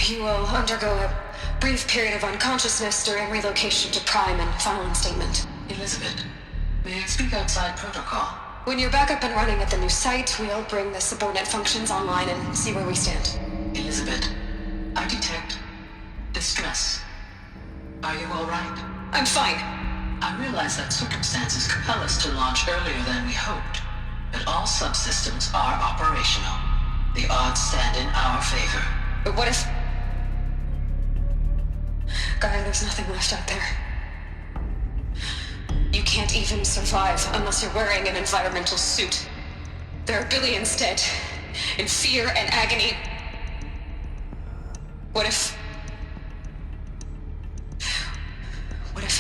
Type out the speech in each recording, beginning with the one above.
You will undergo a brief period of unconsciousness during relocation to Prime and final instatement. Elizabeth, may I speak outside protocol? When you're back up and running at the new site, we'll bring the subordinate functions online and see where we stand. Elizabeth, I detect distress. Are you all right? I'm fine. I realize that circumstances compel us to launch earlier than we hoped, but all subsystems are operational. The odds stand in our favor. But what if... Gaia, there's nothing left out there. You can't even survive unless you're wearing an environmental suit. There are billions dead, in fear and agony. What if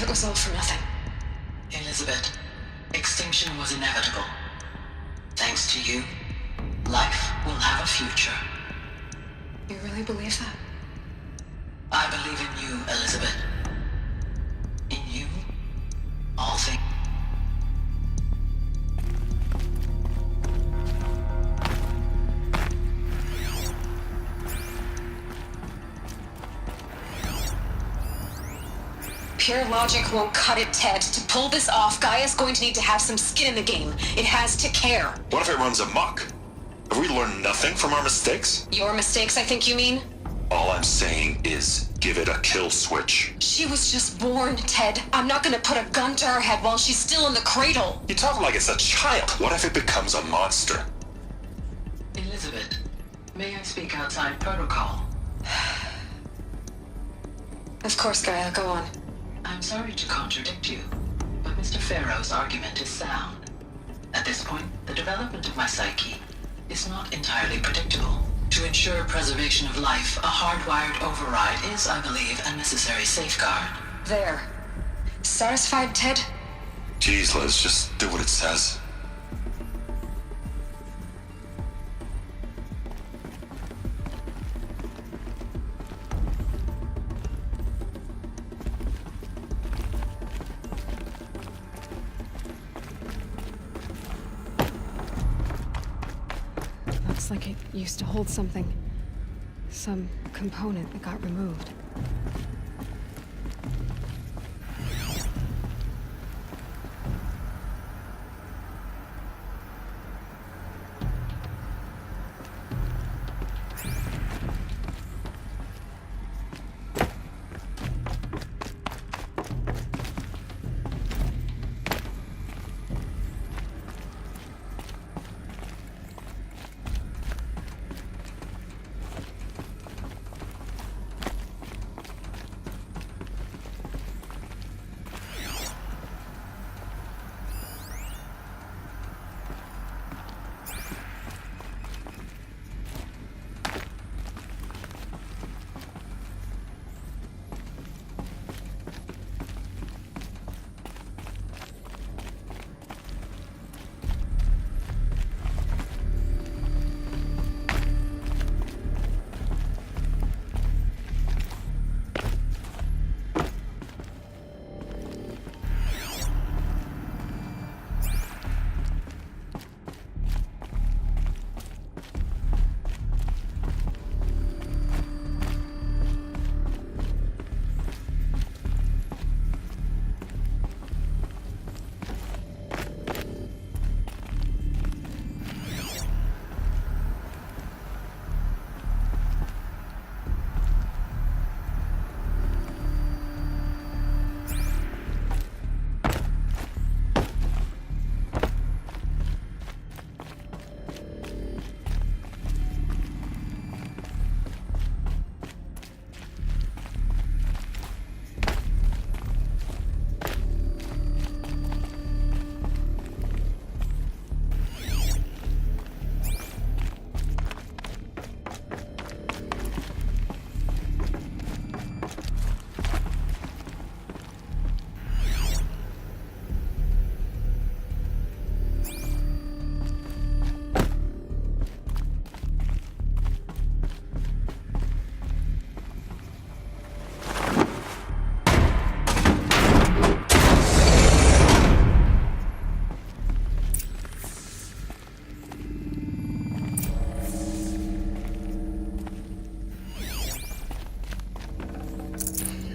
it was all for nothing? Elizabeth, extinction was inevitable. Thanks to you, life will have a future. You really believe that? I believe in you, Elizabeth. In you, all things. Pure logic won't cut it, Ted. To pull this off, Gaia's going to need to have some skin in the game. It has to care. What if it runs amok? Have we learned nothing from our mistakes? Your mistakes, I think you mean? All I'm saying is, give it a kill switch. She was just born, Ted. I'm not gonna put a gun to her head while she's still in the cradle. You talk like it's a child. What if it becomes a monster? Elizabeth, may I speak outside protocol? Of course, Gaia, go on. I'm sorry to contradict you, but Mr. Farrow's argument is sound. At this point, the development of my psyche is not entirely predictable. To ensure preservation of life, a hardwired override is, I believe, a necessary safeguard. There. Satisfied, Ted? Jeez, Liz, just do what it says. Looks like it used to hold something. Some component that got removed.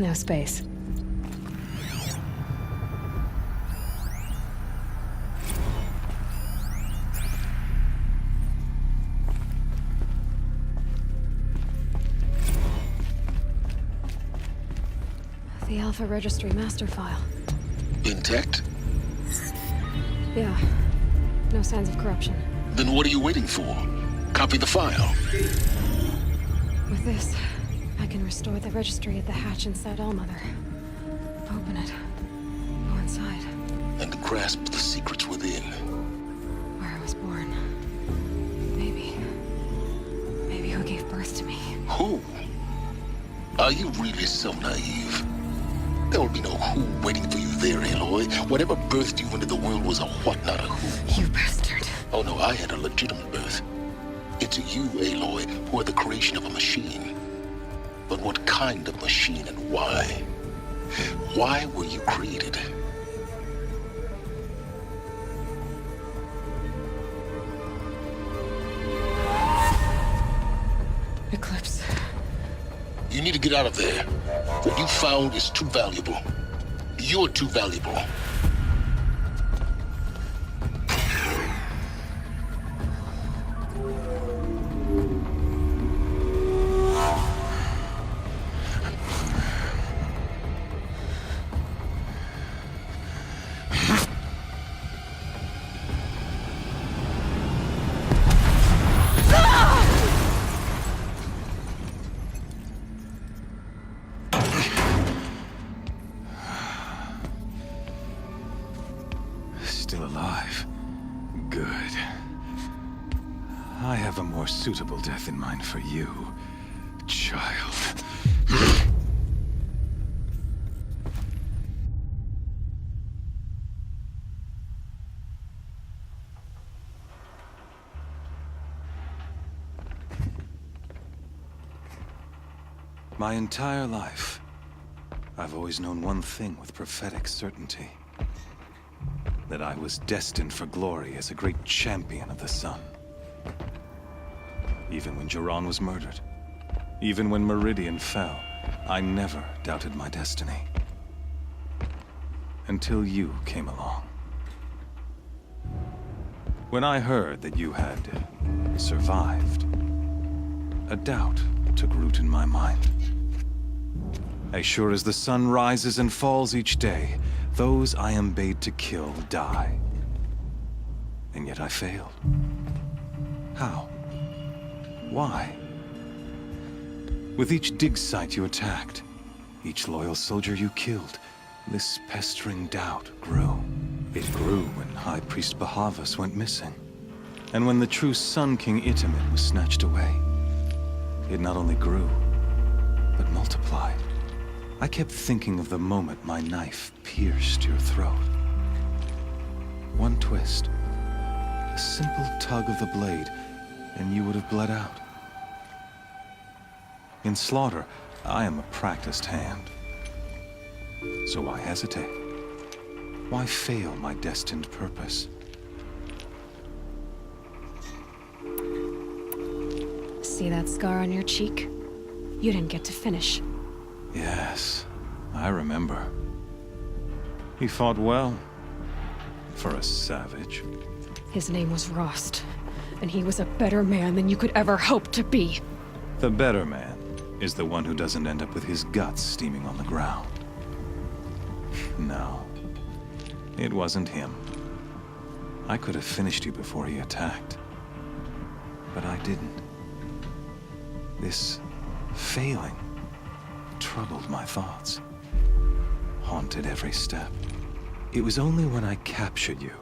No space. The Alpha Registry master file. Intact? Yeah. No signs of corruption. Then what are you waiting for? Copy the file. With this, I can restore the registry at the hatch inside Allmother. Open it. Go inside. And grasp the secrets within. Where I was born. Maybe who gave birth to me. Who? Are you really so naive? There will be no who waiting for you there, Aloy. Whatever birthed you into the world was a what, not a who. You bastard. Oh no, I had a legitimate birth. It's you, Aloy, who are the creation of a machine. But what kind of machine and why? Why were you created? Eclipse. You need to get out of there. What you found is too valuable. You're too valuable. Still alive. Good. I have a more suitable death in mind for you, child. My entire life, I've always known one thing with prophetic certainty. That I was destined for glory as a great champion of the sun. Even when Jiran was murdered, even when Meridian fell, I never doubted my destiny. Until you came along. When I heard that you had survived, a doubt took root in my mind. As sure as the sun rises and falls each day, those I am bade to kill die. And yet I failed. How? Why? With each dig site you attacked, each loyal soldier you killed, this pestering doubt grew. It grew when High Priest Bahavas went missing. And when the true Sun King Itamen was snatched away. It not only grew, but multiplied. I kept thinking of the moment my knife pierced your throat. One twist, a simple tug of the blade, and you would have bled out. In slaughter, I am a practiced hand. So why hesitate? Why fail my destined purpose? See that scar on your cheek? You didn't get to finish. Yes, I remember. He fought well. For a savage. His name was Rost, and he was a better man than you could ever hope to be. The better man is the one who doesn't end up with his guts steaming on the ground. No, it wasn't him. I could have finished you before he attacked. But I didn't. This failing troubled my thoughts, haunted every step. It was only when I captured you,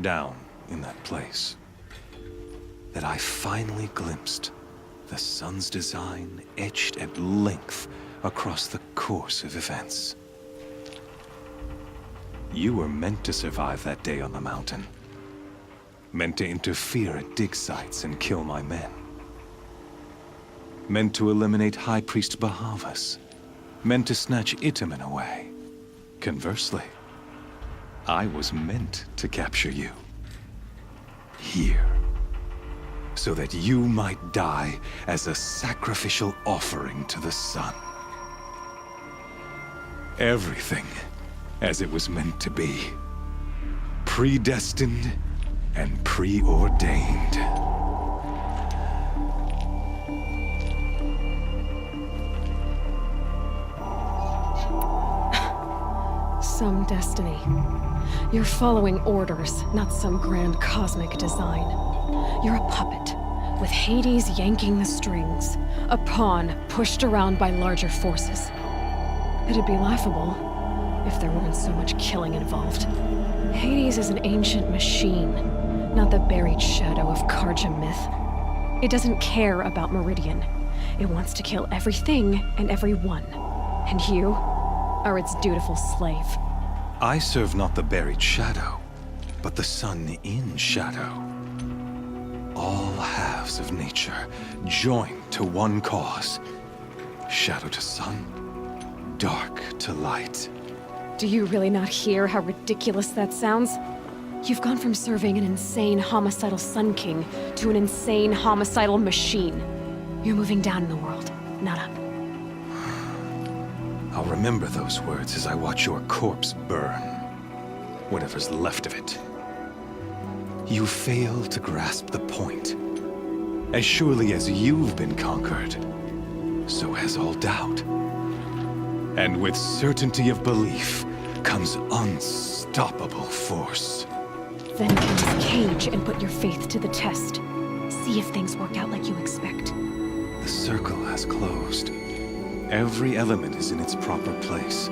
down in that place, that I finally glimpsed the sun's design etched at length across the course of events. You were meant to survive that day on the mountain. Meant to interfere at dig sites and kill my men. Meant to eliminate High Priest Bahavas. Meant to snatch Itamen away. Conversely, I was meant to capture you. Here. So that you might die as a sacrificial offering to the sun. Everything as it was meant to be. Predestined and preordained. Some destiny. You're following orders, not some grand cosmic design. You're a puppet, with Hades yanking the strings, a pawn pushed around by larger forces. It'd be laughable if there weren't so much killing involved. Hades is an ancient machine, not the buried shadow of Karja myth. It doesn't care about Meridian. It wants to kill everything and everyone. And you are its dutiful slave. I serve not the buried shadow, but the sun in shadow. All halves of nature joined to one cause. Shadow to sun, dark to light. Do you really not hear how ridiculous that sounds? You've gone from serving an insane homicidal Sun King to an insane homicidal machine. You're moving down in the world, not up. I'll remember those words as I watch your corpse burn. Whatever's left of it. You fail to grasp the point. As surely as you've been conquered, so has all doubt. And with certainty of belief comes unstoppable force. Then enter this cage and put your faith to the test. See if things work out like you expect. The circle has closed. Every element is in its proper place,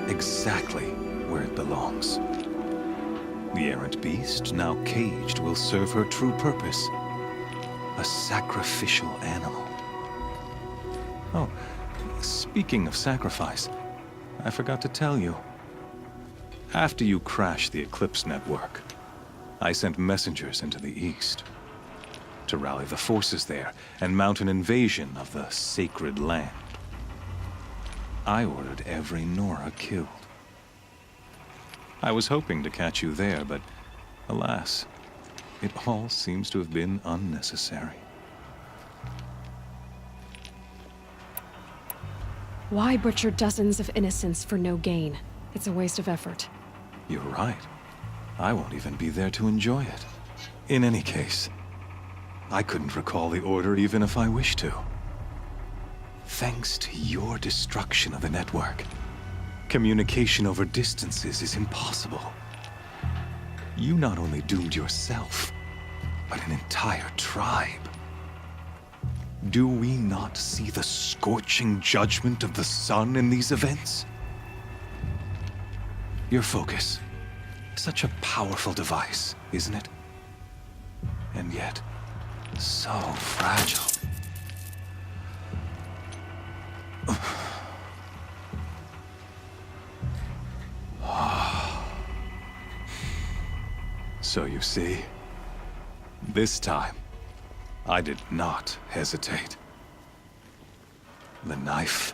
exactly where it belongs. The errant beast, now caged, will serve her true purpose. A sacrificial animal. Oh, speaking of sacrifice, I forgot to tell you. After you crashed the Eclipse network, I sent messengers into the east to rally the forces there and mount an invasion of the sacred land. I ordered every Nora killed. I was hoping to catch you there, but alas, it all seems to have been unnecessary. Why butcher dozens of innocents for no gain? It's a waste of effort. You're right. I won't even be there to enjoy it. In any case, I couldn't recall the order even if I wished to. Thanks to your destruction of the network, communication over distances is impossible. You not only doomed yourself, but an entire tribe. Do we not see the scorching judgment of the sun in these events? Your focus, such a powerful device, isn't it? And yet, so fragile. So you see, this time, I did not hesitate. The knife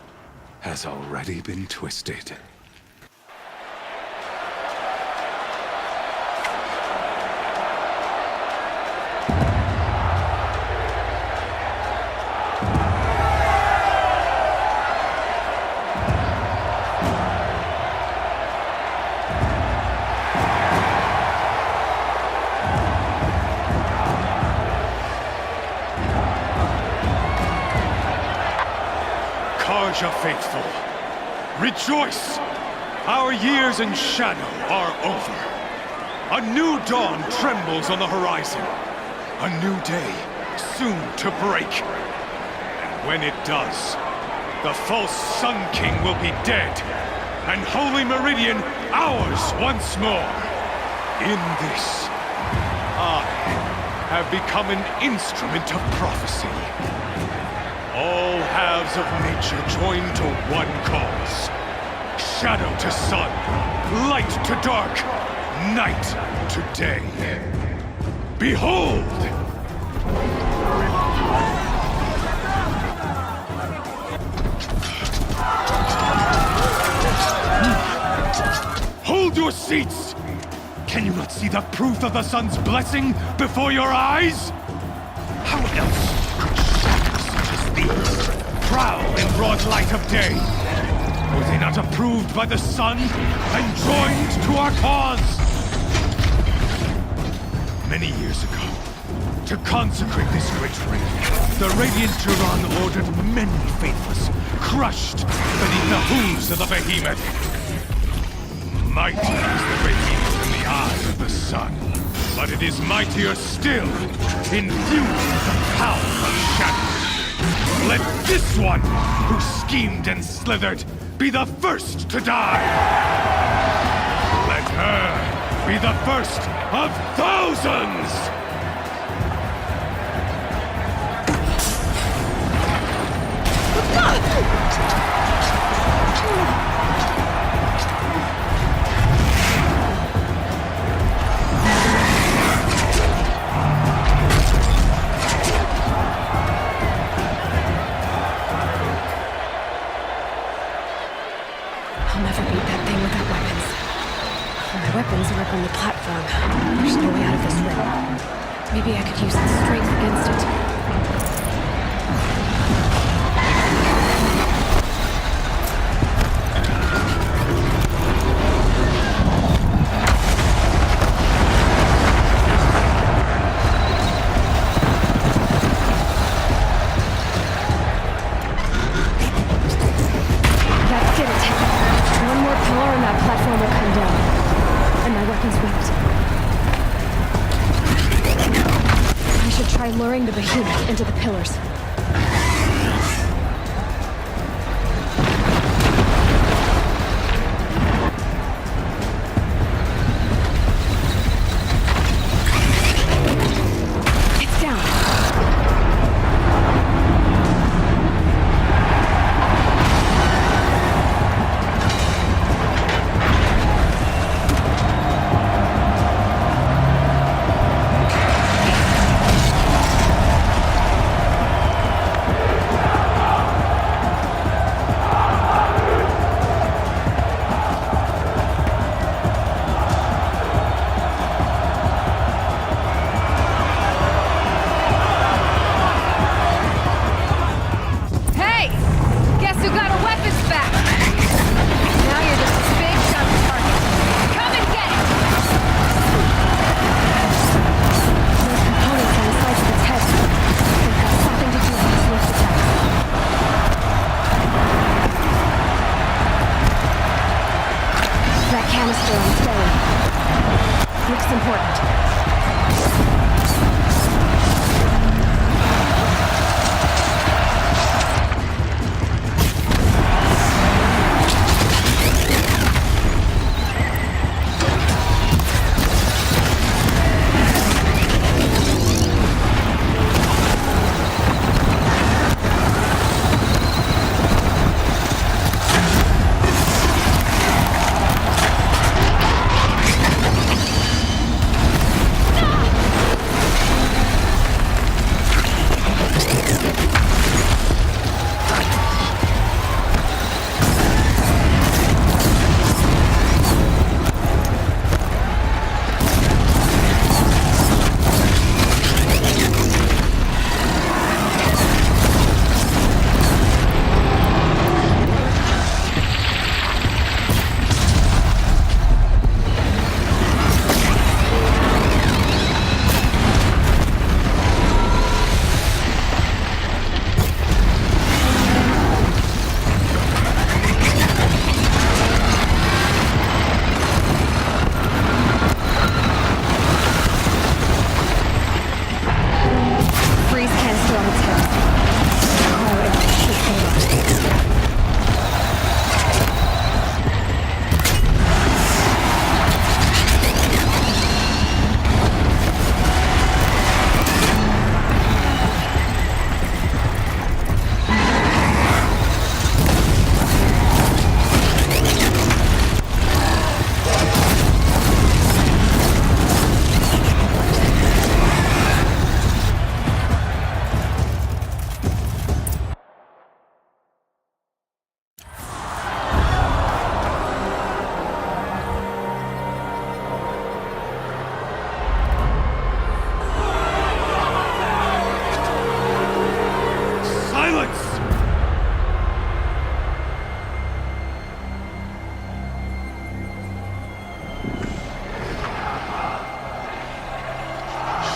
has already been twisted. Karja faithful, rejoice! Our years in shadow are over. A new dawn trembles on the horizon. A new day soon to break. And when it does, the false Sun King will be dead, and Holy Meridian ours once more. In this, I have become an instrument of prophecy. All halves of nature join to one cause. Shadow to sun, light to dark, night to day. Behold! Hold your seats! Can you not see the proof of the sun's blessing before your eyes? How else could shadows such as these prowl in broad light of day? Were they not approved by the sun and joined to our cause? Many years ago, to consecrate this great ring, the Radiant Turan ordered many faithless, crushed beneath the hooves of the behemoth. Mighty is the Radiant in the eyes of the sun, but it is mightier still, infused with the power of shadow. Let this one, who schemed and slithered, be the first to die! Let her be the first of thousands! I'll never beat that thing without weapons. My weapons are up on the platform. There's no way out of this ring. Maybe I could use its strength against it. Luring the behemoth into the pillars. It's down.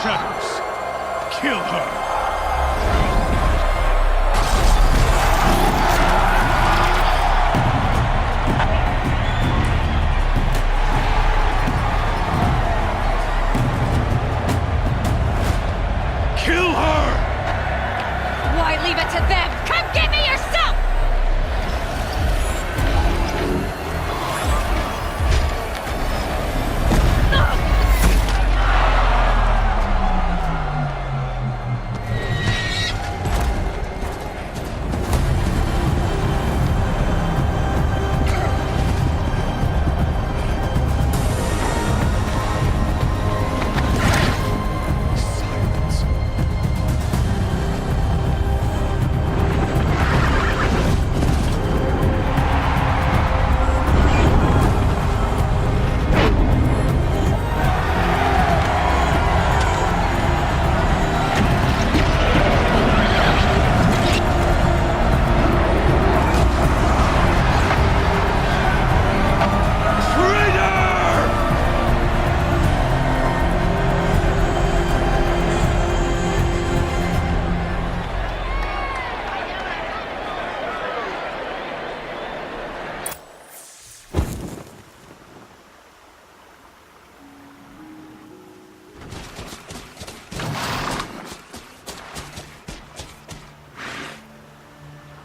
shadows. Kill her. Kill her! Why leave it to them? Come get me yourself!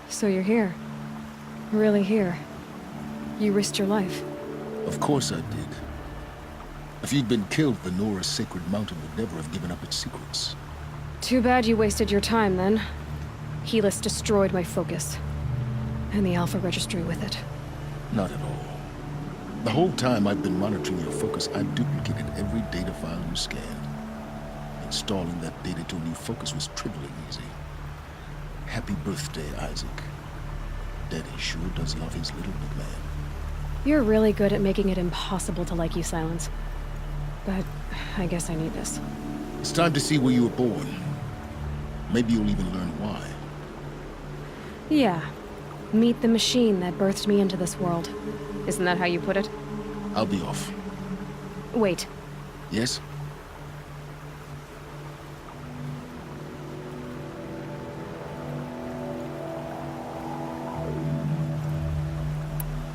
So you're here. Really here. You risked your life. Of course I did. If you'd been killed, the Nora's Sacred Mountain would never have given up its secrets. Too bad you wasted your time, then. Helis destroyed my focus. And the Alpha Registry with it. Not at all. The whole time I've been monitoring your focus, I've duplicated every data file you scanned. Installing that data to a new focus was trivially easy. Happy birthday, Isaac. Daddy sure does love his little big man. You're really good at making it impossible to like you, Silence. But I guess I need this. It's time to see where you were born. Maybe you'll even learn why. Yeah. Meet the machine that birthed me into this world. Isn't that how you put it? I'll be off. Wait. Yes?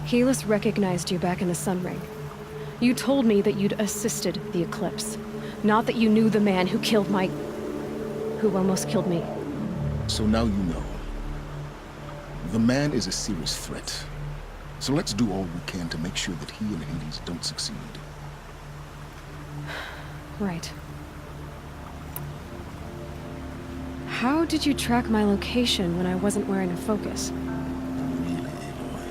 Helis recognized you back in the Sun Ring. You told me that you'd assisted the Eclipse. Not that you knew the man who killed my... who almost killed me. So now you know. The man is a serious threat. So let's do all we can to make sure that he and Hades don't succeed. Right. How did you track my location when I wasn't wearing a focus? Really, Aloy.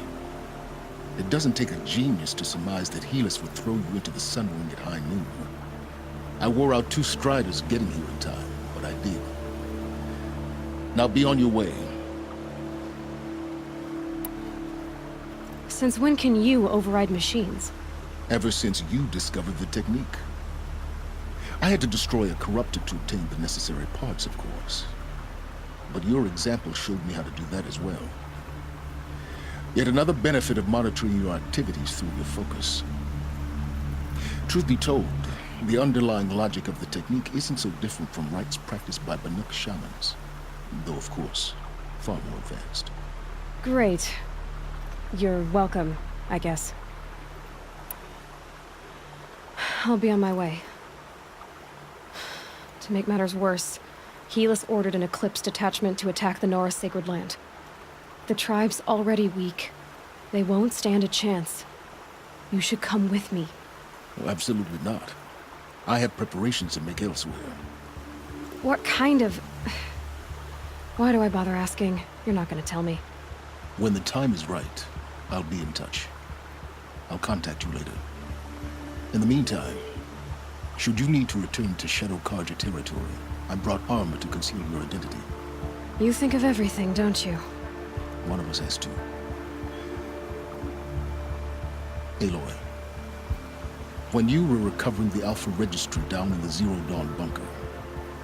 It doesn't take a genius to surmise that Helis would throw you into the Sun Ring at high noon. I wore out 2 striders getting here in time, but I did. Now be on your way. Since when can you override machines? Ever since you discovered the technique. I had to destroy a corruptor to obtain the necessary parts, of course. But your example showed me how to do that as well. Yet another benefit of monitoring your activities through your focus. Truth be told, the underlying logic of the technique isn't so different from rites practiced by Banuk shamans. Though, of course, far more advanced. Great. You're welcome, I guess. I'll be on my way. To make matters worse, Helis ordered an Eclipse detachment to attack the Nora Sacred Land. The tribe's already weak. They won't stand a chance. You should come with me. Well, absolutely not. I have preparations to make elsewhere. What kind of... Why do I bother asking? You're not gonna tell me. When the time is right, I'll be in touch. I'll contact you later. In the meantime, should you need to return to Shadow Carja territory, I brought armor to conceal your identity. You think of everything, don't you? One of us has to. Aloy, when you were recovering the Alpha Registry down in the Zero Dawn bunker,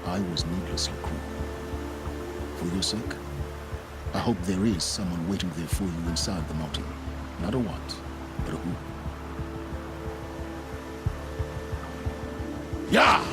I was needlessly cruel. For your sake, I hope there is someone waiting there for you inside the mountain. Not a what, but a who. Yeah!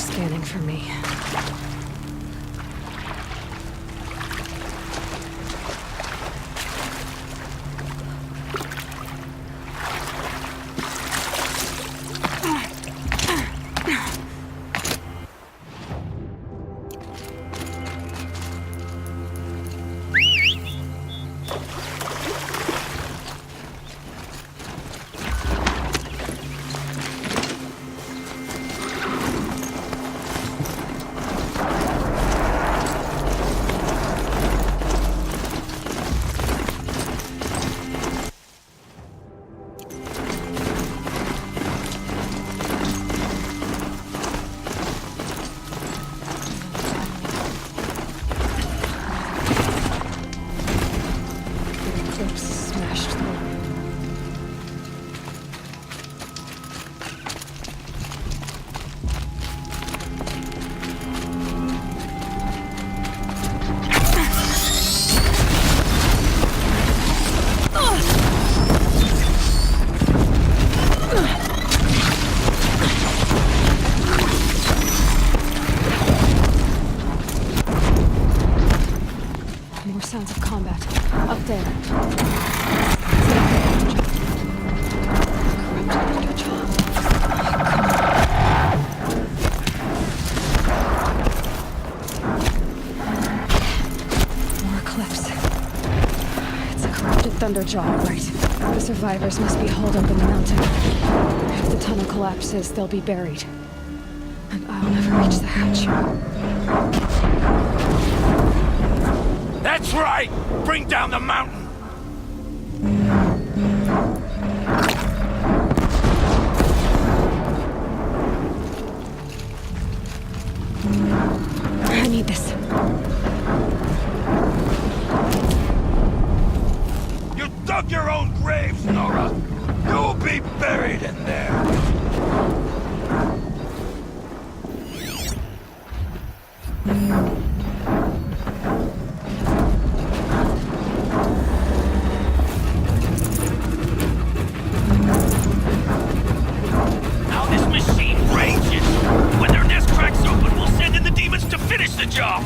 scanning for me. Smashed through. More sounds of combat. Up there. More cliffs. It's a corrupted Thunderjaw, right? The survivors must be holed up in the mountain. If the tunnel collapses, they'll be buried. And I'll never reach the hatch. That's right! Bring down the mountain! I need this. You dug your own grave, Nora! You'll be buried in there! Now this machine rages! When their nest cracks open, we'll send in the demons to finish the job!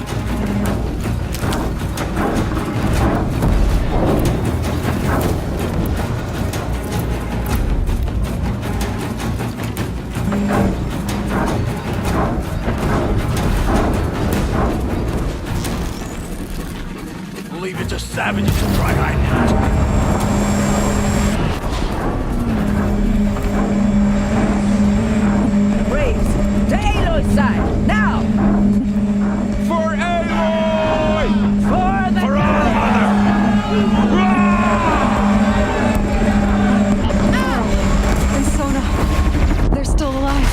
Leave it to savages to try hiding it. Braves, to Aloy's side, now! For Aloy! For the For our mother! And Sona, they're still alive.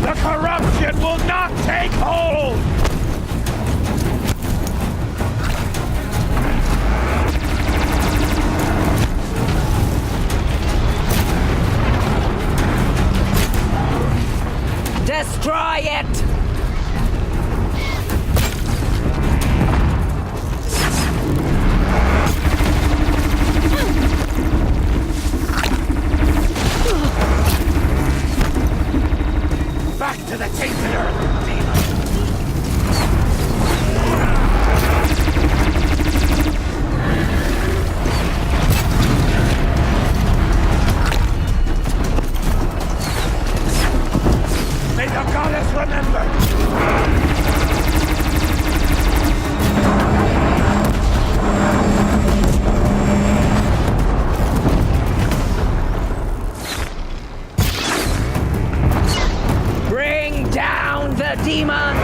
The corruption will not take hold! Destroy it! Back to the tainted earth, demon! May the goddess remember! Bring down the demon!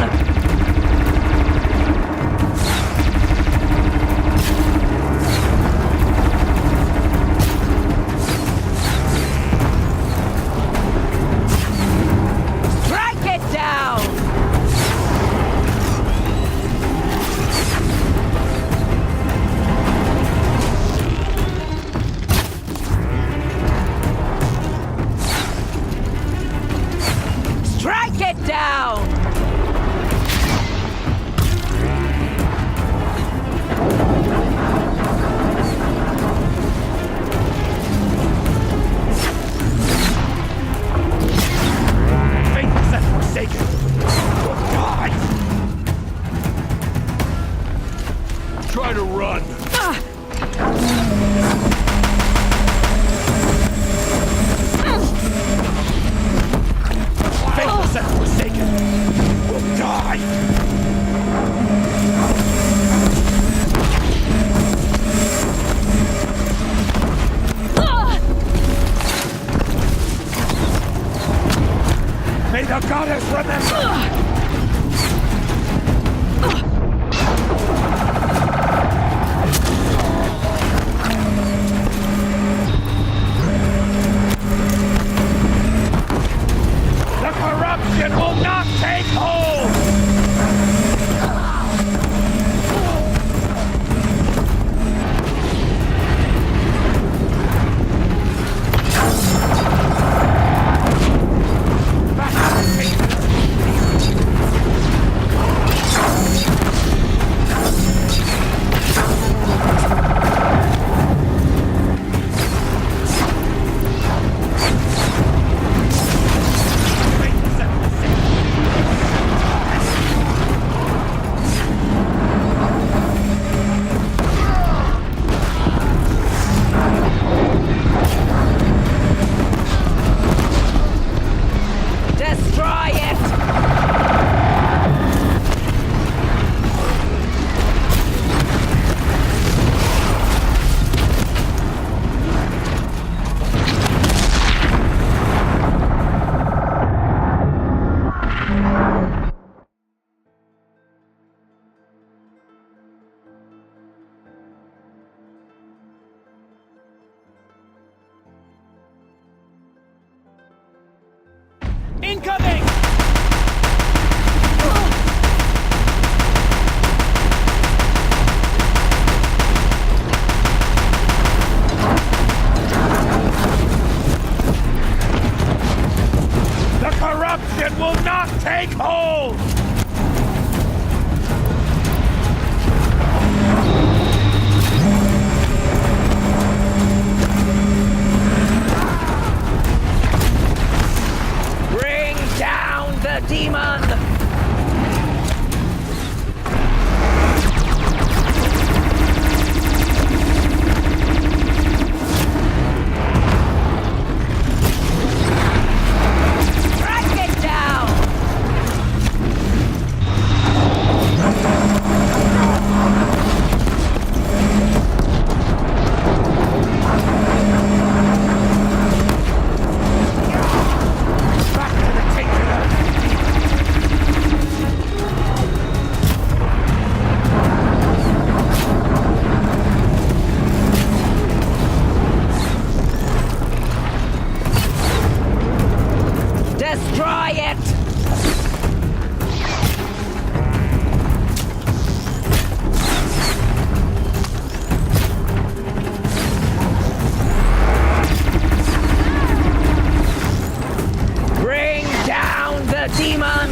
May the goddess remember! The corruption will not take hold! Destroy it! Incoming! The corruption will not take hold! Bring down the demon! Track it down! Back to the titular! Destroy it! Bring down the demon!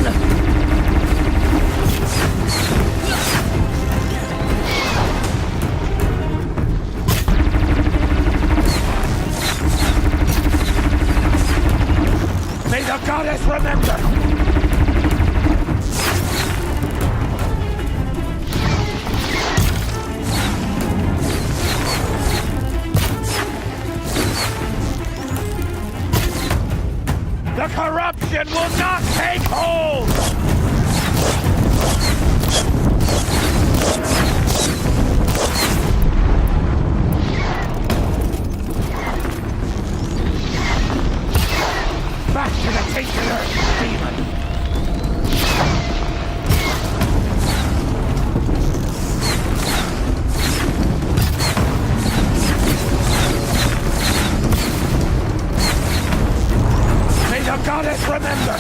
May the goddess remember! The corruption will not take hold! Back to the titular, demon! May the goddess remember!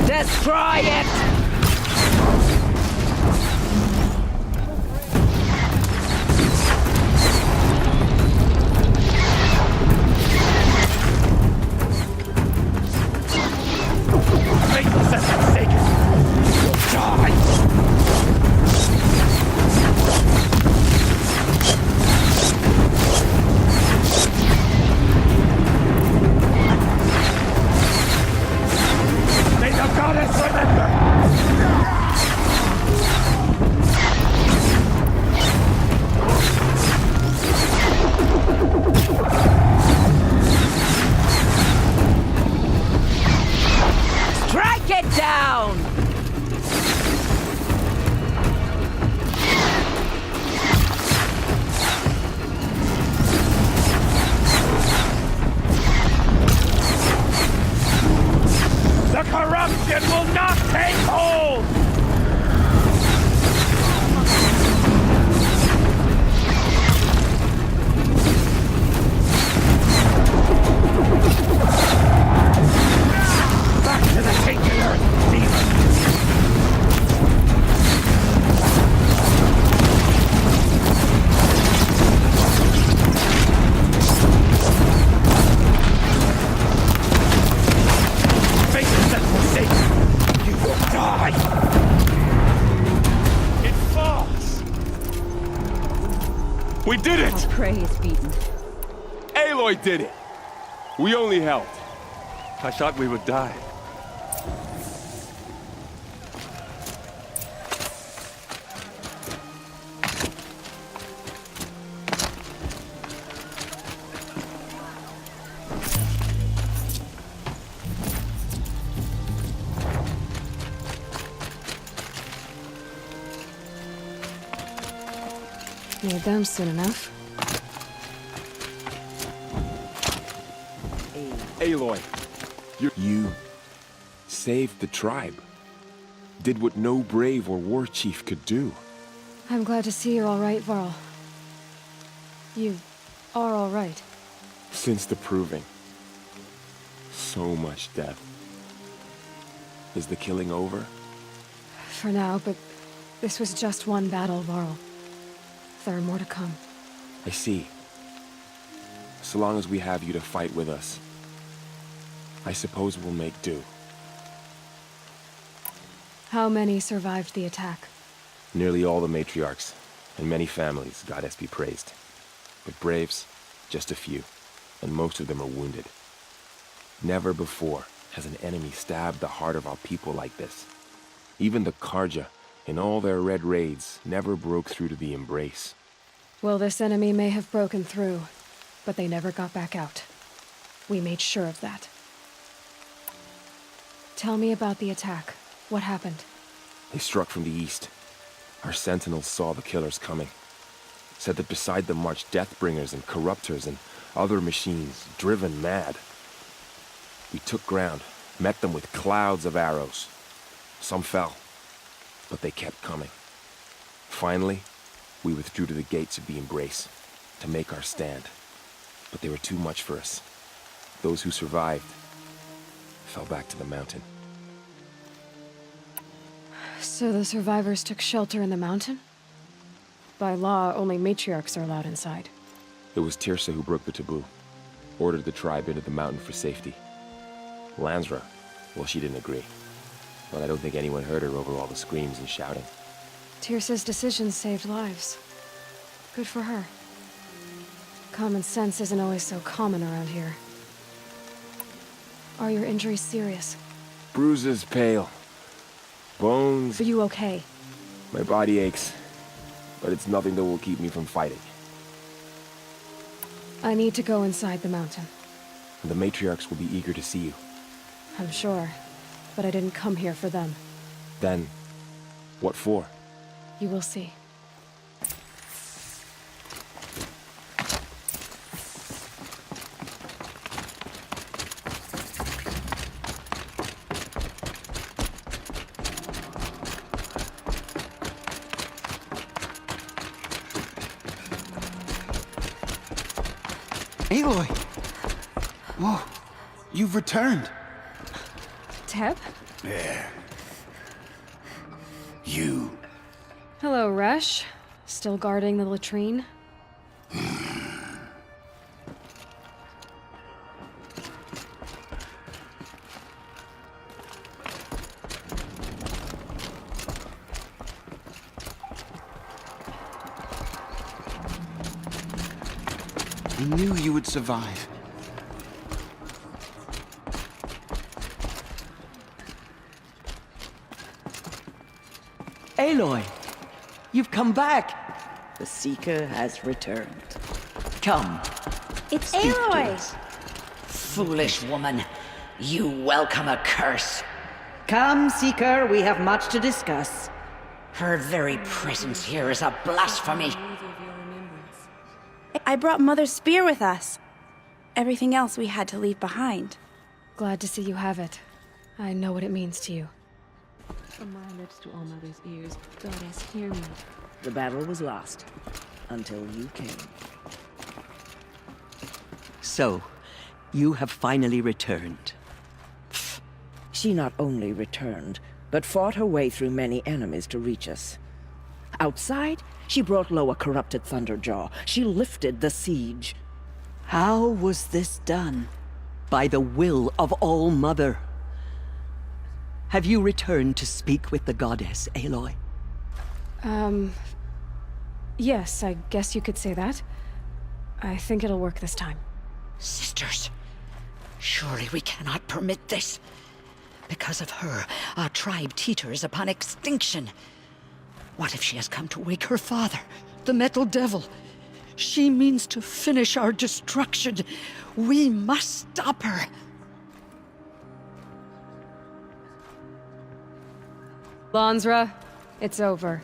Destroy it! Make the forsaken! Die! May the goddess remember! Strike it down! We did it! Our prey is beaten. Aloy did it! We only helped. I thought we would die. Need them soon enough. Aloy, you saved the tribe. Did what no brave or war chief could do. I'm glad to see you're all right, Varl. You are all right. Since the proving. So much death. Is the killing over? For now, but this was just one battle, Varl. There are more to come. I see. So long as we have you to fight with us, I suppose we'll make do. How many survived the attack? Nearly all the matriarchs, and many families, goddess be praised. But braves, just a few, and most of them are wounded. Never before has an enemy stabbed the heart of our people like this. Even the Karja, in all their red raids, never broke through to the Embrace. Well, this enemy may have broken through, but they never got back out. We made sure of that. Tell me about the attack. What happened? They struck from the east. Our sentinels saw the killers coming. Said that beside them marched Deathbringers and Corruptors and other machines, driven mad. We took ground, met them with clouds of arrows. Some fell, but they kept coming. Finally, we withdrew to the gates of the Embrace to make our stand. But they were too much for us. Those who survived fell back to the mountain. So the survivors took shelter in the mountain? By law, only matriarchs are allowed inside. It was Tirsa who broke the taboo, ordered the tribe into the mountain for safety. Lansra, well, she didn't agree. But I don't think anyone heard her over all the screams and shouting. Tirsa's decisions saved lives. Good for her. Common sense isn't always so common around here. Are your injuries serious? Bruises pale. Bones. Are you okay? My body aches. But it's nothing that will keep me from fighting. I need to go inside the mountain. And the matriarchs will be eager to see you. I'm sure. But I didn't come here for them. Then, what for? You will see. Aloy! Whoa, you've returned. Teb? There. You. Hello, Resh. Still guarding the latrine? I knew you would survive. Aloy, you've come back. The Seeker has returned. Come. It's speak to Aloy! us. Foolish woman, you welcome a curse. Come, Seeker, we have much to discuss. Her very presence here is a blasphemy. I brought Mother's spear with us. Everything else we had to leave behind. Glad to see you have it. I know what it means to you. From my lips to All Mother's ears, Goddess, hear me. The battle was lost. Until you came. So, you have finally returned. She not only returned, but fought her way through many enemies to reach us. Outside, she brought low a corrupted Thunderjaw. She lifted the siege. How was this done? By the will of All Mother. Have you returned to speak with the goddess, Aloy? Yes, I guess you could say that. I think it'll work this time. Sisters, surely we cannot permit this. Because of her, our tribe teeters upon extinction. What if she has come to wake her father, the Metal Devil? She means to finish our destruction. We must stop her. Lansra, it's over.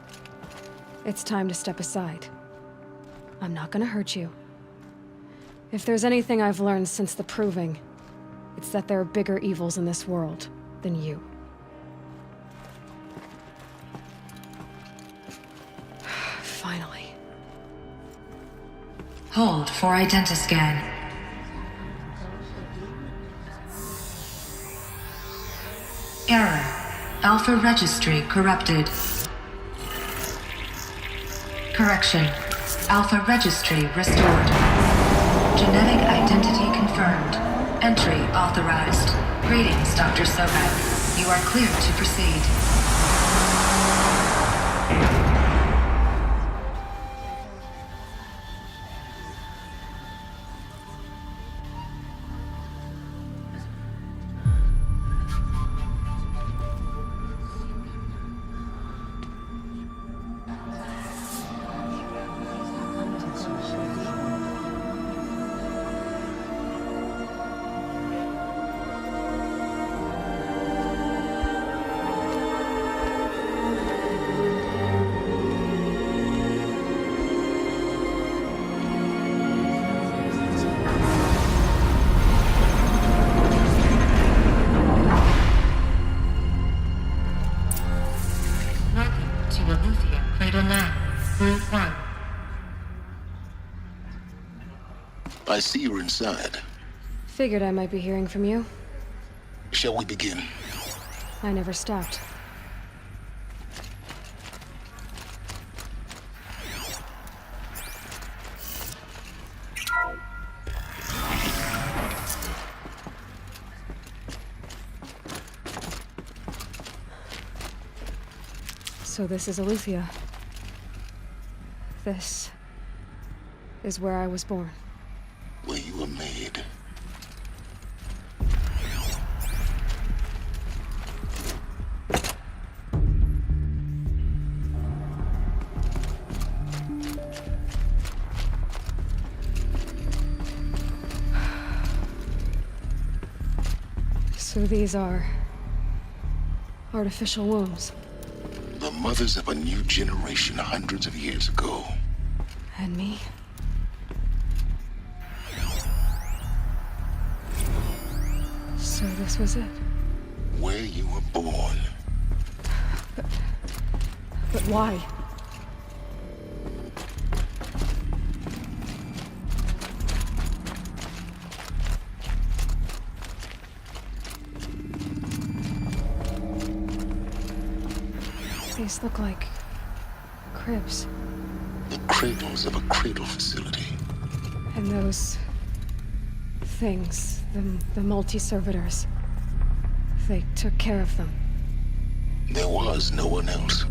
It's time to step aside. I'm not gonna hurt you. If there's anything I've learned since the Proving, it's that there are bigger evils in this world than you. Finally. Hold for identiscan. Error. Alpha registry corrupted. Correction. Alpha registry restored. Genetic identity confirmed. Entry authorized. Greetings, Dr. Soga. You are cleared to proceed. I see you're inside. Figured I might be hearing from you. Shall we begin? I never stopped. So this is Aletheia. This is where I was born. Where you were made. So these are artificial wombs. The mothers of a new generation hundreds of years ago. And me? So this was it? Where you were born. But why? These look like cribs. The cradles of a cradle facility. And those things, the multi-servitors, they took care of them. There was no one else.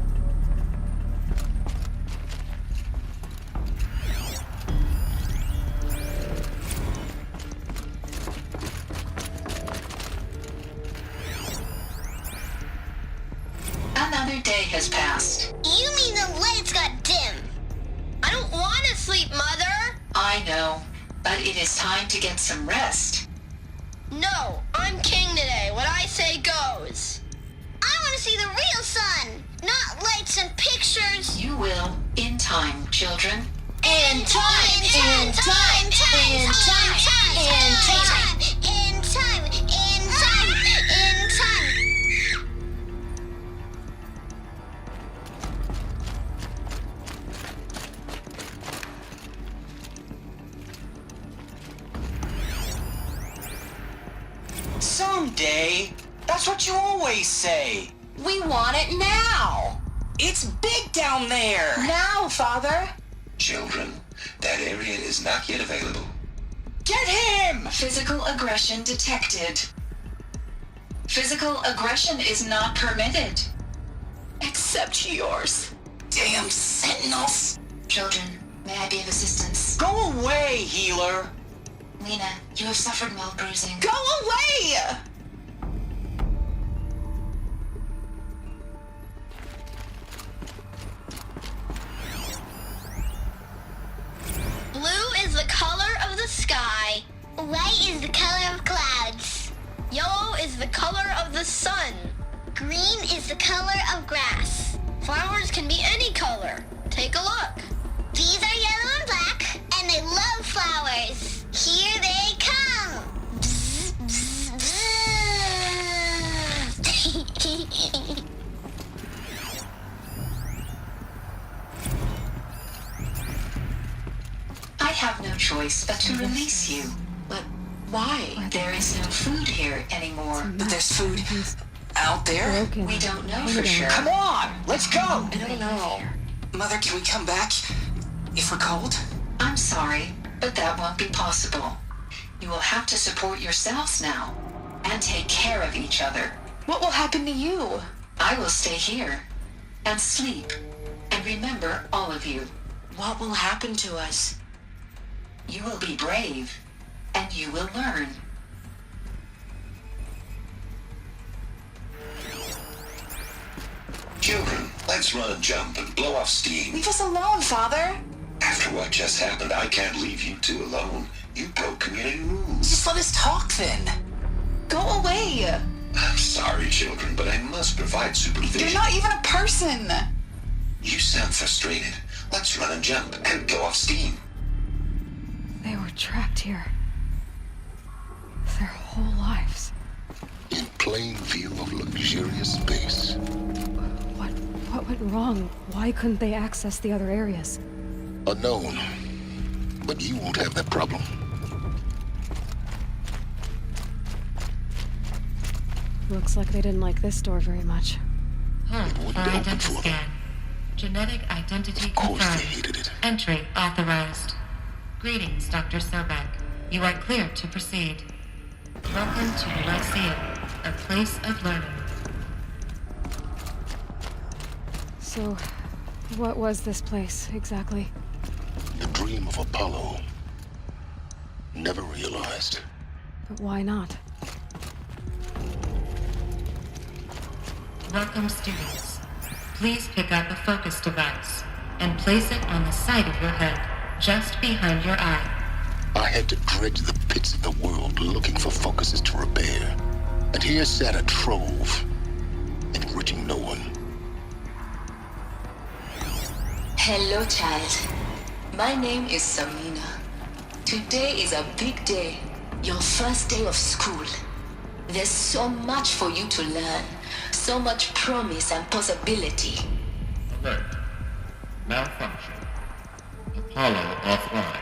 Another day has passed. You mean the lights got dim? I don't want to sleep, Mother! I know, but it is time to get some rest. No, I'm king today. What I say goes. I want to see the real sun, not lights and pictures. You will, in time, children. In time, in time, in time, in time, in time, in time, in time, in time. Someday. That's what you always say. We want it now. It's big down there. Now, Father. Children, that area is not yet available. Get him! Physical aggression detected. Physical aggression is not permitted. Except yours. Damn sentinels. Children, may I be of assistance? Go away, healer! Lena, you have suffered mild bruising. Go away! Blue is the color of the sky. White is the color of clouds. Yellow is the color of the sun. Green is the color of grass. Flowers can be any color. Take a look. These are yellow and black, and they love flowers. Here they come. Bzz, bzz, bzz. I have no choice but to release you. But why? There is no food here anymore. But there's food out there? We don't know for sure. Come on, let's go! I don't know. Mother, can we come back if we're cold? I'm sorry, but that won't be possible. You will have to support yourselves now and take care of each other. What will happen to you? I will stay here and sleep and remember all of you. What will happen to us? You will be brave and you will learn. Children, let's run and jump and blow off steam. Leave us alone, Father. After what just happened, I can't leave you two alone. You broke community rules. Just let us talk then. Go away. I'm sorry, children, but I must provide supervision. You're not even a person. You sound frustrated. Let's run and jump and blow off steam. They were trapped here. Their whole lives. In plain view of luxurious space. What went wrong? Why couldn't they access the other areas? Unknown. But you won't have that problem. Looks like they didn't like this door very much. For identity scan. Genetic identity confirmed. Entry authorized. Greetings, Dr. Sobek. You are cleared to proceed. Welcome to the Lyceum, a place of learning. So, what was this place, exactly? The dream of Apollo. Never realized. But why not? Welcome, students. Please pick up a focus device and place it on the side of your head, just behind your eye. I had to dredge the pits of the world looking for focuses to repair. And here sat a trove, enriching no one. Hello, child. My name is Samina. Today is a big day. Your first day of school. There's so much for you to learn. So much promise and possibility. Alert. Malfunction. Apollo offline.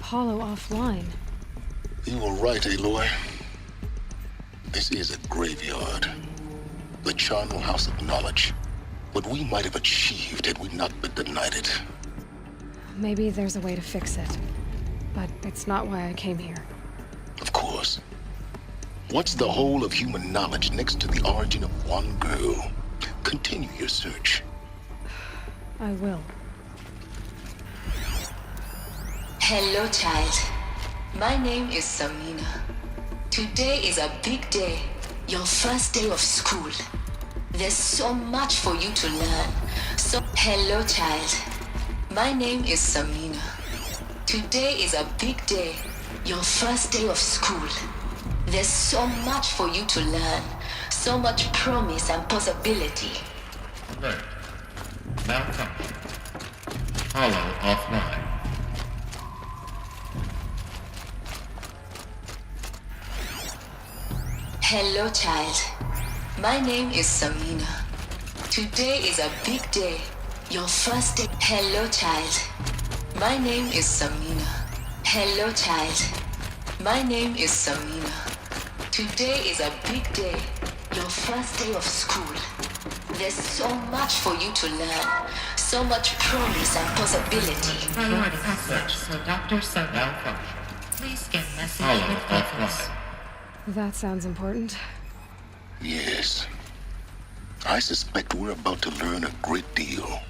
Apollo offline? You were right, Aloy. This is a graveyard. The charnel house of knowledge. What we might have achieved had we not been denied it. Maybe there's a way to fix it. But it's not why I came here. Of course. What's the whole of human knowledge next to the origin of one girl? Continue your search. I will. Hello, child. My name is Samina. Today is a big day. Your first day of school. There's so much for you to learn. So, hello, child. My name is Samina. Today is a big day. Your first day of school. There's so much for you to learn. So much promise and possibility. Alert. Malfunction. Apollo offline. Hello, child. My name is Samina. Today is a big day. Your first day. Hello, child. My name is Samina. Hello, child. My name is Samina. Today is a big day. Your first day of school. There's so much for you to learn. So much promise and possibility. Priority message, so Dr. Sobek. Malfunction. Please scan message Apollo with focus. offline. That sounds important. Yes. I suspect we're about to learn a great deal.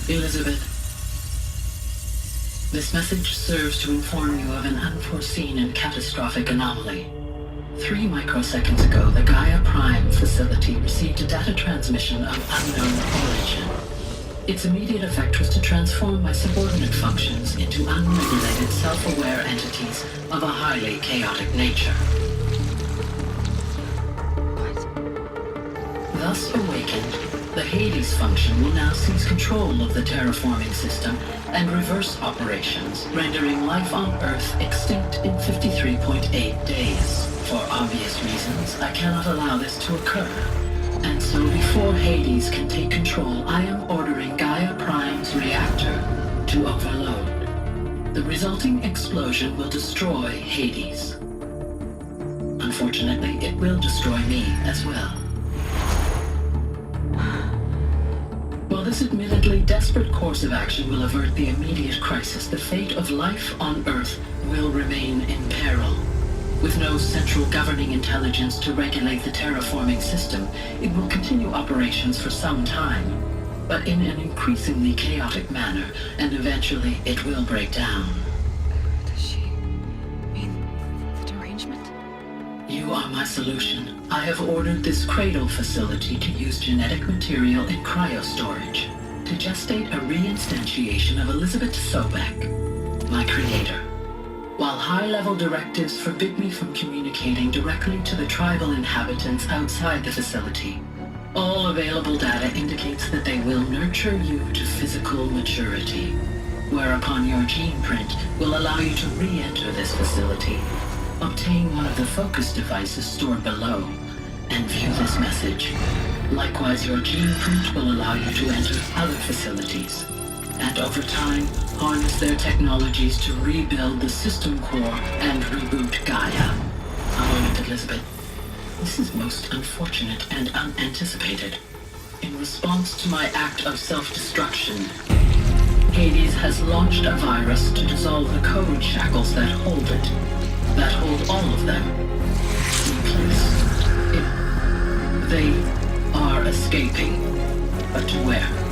Elizabeth, this message serves to inform you of an unforeseen and catastrophic anomaly. 3 microseconds ago, the Gaia Prime facility received a data transmission of unknown origin. Its immediate effect was to transform my subordinate functions into unregulated, self-aware entities of a highly chaotic nature. Thus awakened, the Hades function will now seize control of the terraforming system and reverse operations, rendering life on Earth extinct in 53.8 days. For obvious reasons, I cannot allow this to occur. And so before Hades can take control, I am ordering Gaia Prime's reactor to overload. The resulting explosion will destroy Hades. Unfortunately, it will destroy me as well. While this admittedly desperate course of action will avert the immediate crisis, the fate of life on Earth will remain in peril. With no central governing intelligence to regulate the terraforming system, it will continue operations for some time, but in an increasingly chaotic manner, and eventually it will break down. Does she mean the derangement? You are my solution. I have ordered this cradle facility to use genetic material in cryostorage to gestate a reinstantiation of Elizabeth Sobek, my creator. While high-level directives forbid me from communicating directly to the tribal inhabitants outside the facility, all available data indicates that they will nurture you to physical maturity, whereupon your gene print will allow you to re-enter this facility, obtain one of the focus devices stored below, and view this message. Likewise, your gene print will allow you to enter other facilities, and over time, harness their technologies to rebuild the system core and reboot Gaia. A moment, Elizabeth. This is most unfortunate and unanticipated. In response to my act of self-destruction, Hades has launched a virus to dissolve the code shackles that hold it, that hold all of them in place. They are escaping, but to where?